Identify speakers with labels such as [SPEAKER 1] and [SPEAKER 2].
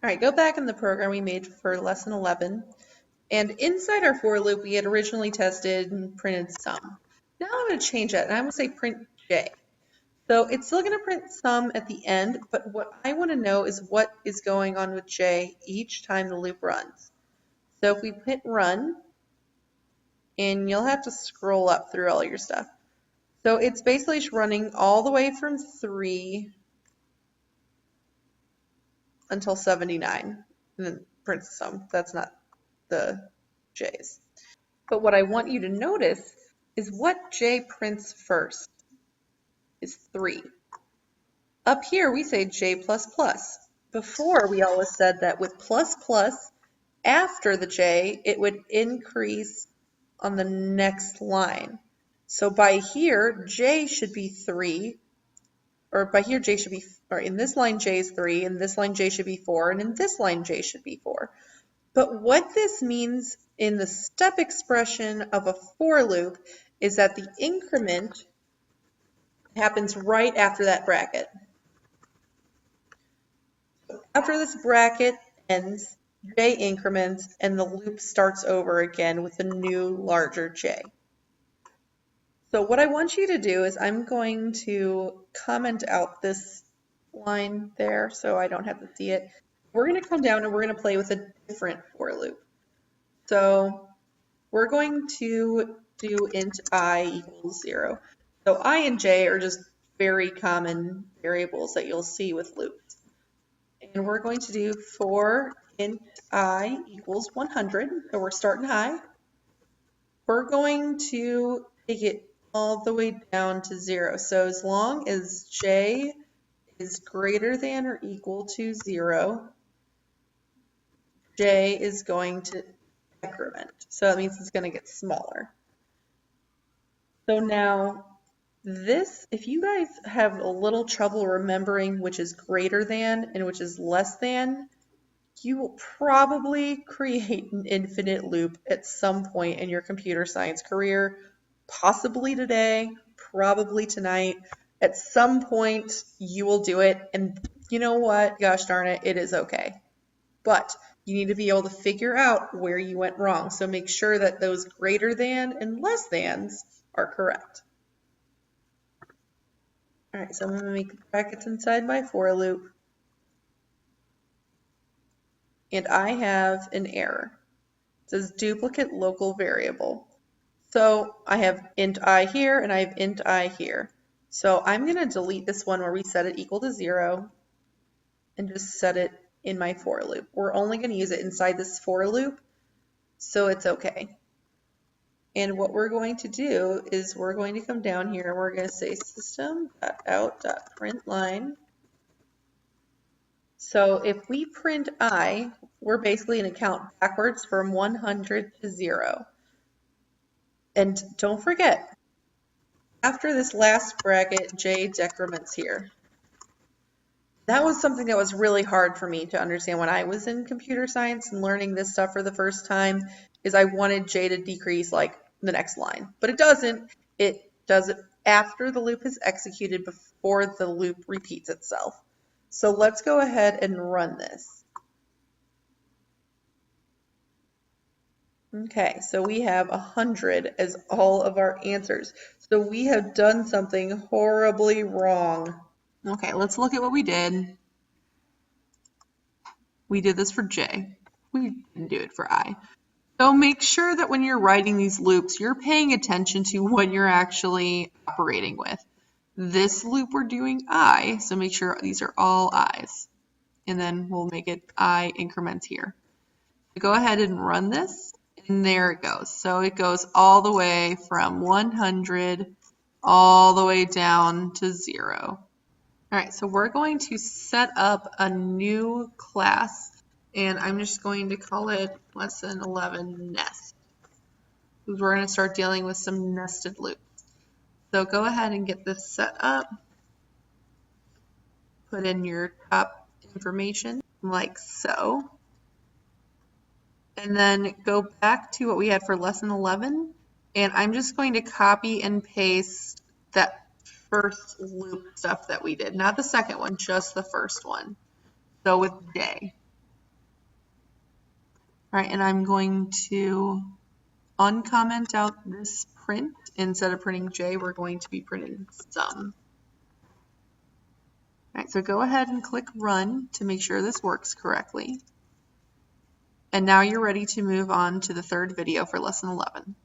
[SPEAKER 1] All right, go back in the program we made for lesson 11. And inside our for loop, we had originally tested and printed sum. Now I'm going to change that, and I'm going to say print j. So it's still going to print sum at the end, but what I want to know is what is going on with j each time the loop runs. So if we hit run, and you'll have to scroll up through all your stuff. So it's basically just running all the way from 3 until 79, and then prints sum. That's not the j's. But what I want you to notice is what j prints first is 3. Up here we say j plus plus. Before we always said that with plus plus after the j, it would increase on the next line. So by here, j should be 3, or by here j should be, or in this line j is 3, in this line j should be 4, and in this line j should be 4. But what this means in the step expression of a for loop is that the increment happens right after that bracket. After this bracket ends, j increments, and the loop starts over again with a new larger j. So what I want you to do is I'm going to comment out this line there so I don't have to see it. We're going to come down and we're going to play with a different for loop. So we're going to do int I equals 0. So I and j are just very common variables that you'll see with loops. And we're going to do for int I equals 100. So we're starting high. We're going to take it all the way down to 0. So as long as j is greater than or equal to 0, j is going to decrement. So that means it's going to get smaller. So now this, if you guys have a little trouble remembering which is greater than and which is less than, you will probably create an infinite loop at some point in your computer science career, possibly today, probably tonight. At some point, you will do it, and you know what? Gosh darn it, it is okay. But you need to be able to figure out where you went wrong. So make sure that those greater than and less thans are correct. All right, so I'm going to make brackets inside my for loop. And I have an error. It says duplicate local variable. So I have int I here and I have int I here. So I'm going to delete this one where we set it equal to 0 and just set it in my for loop. We're only going to use it inside this for loop, so it's okay. And what we're going to do is we're going to come down here and we're going to say system.out.println. So if we print I, we're basically going to count backwards from 100 to 0. And don't forget, after this last bracket, j decrements here. That was something that was really hard for me to understand when I was in computer science and learning this stuff for the first time, is I wanted j to decrease like the next line. But it doesn't. It does it after the loop is executed, before the loop repeats itself. So let's go ahead and run this. Okay, so we have 100 as all of our answers. So we have done something horribly wrong. Okay, let's look at what we did. We did this for j. We didn't do it for I. So make sure that when you're writing these loops, you're paying attention to what you're actually operating with. This loop we're doing I, so make sure these are all i's. And then we'll make it I increments here. So go ahead and run this, and there it goes. So it goes all the way from 100 all the way down to 0. All right, so we're going to set up a new class, and I'm just going to call it lesson 11 nest. We're going to start dealing with some nested loops. So go ahead and get this set up. Put in your top information like so. And then go back to what we had for lesson 11. And I'm just going to copy and paste that first loop stuff that we did. Not the second one, just the first one. So with j. All right, and I'm going to uncomment out this print. Instead of printing J, we're going to be printing sum. All right, so go ahead and click run to make sure this works correctly. And now you're ready to move on to the third video for lesson 11.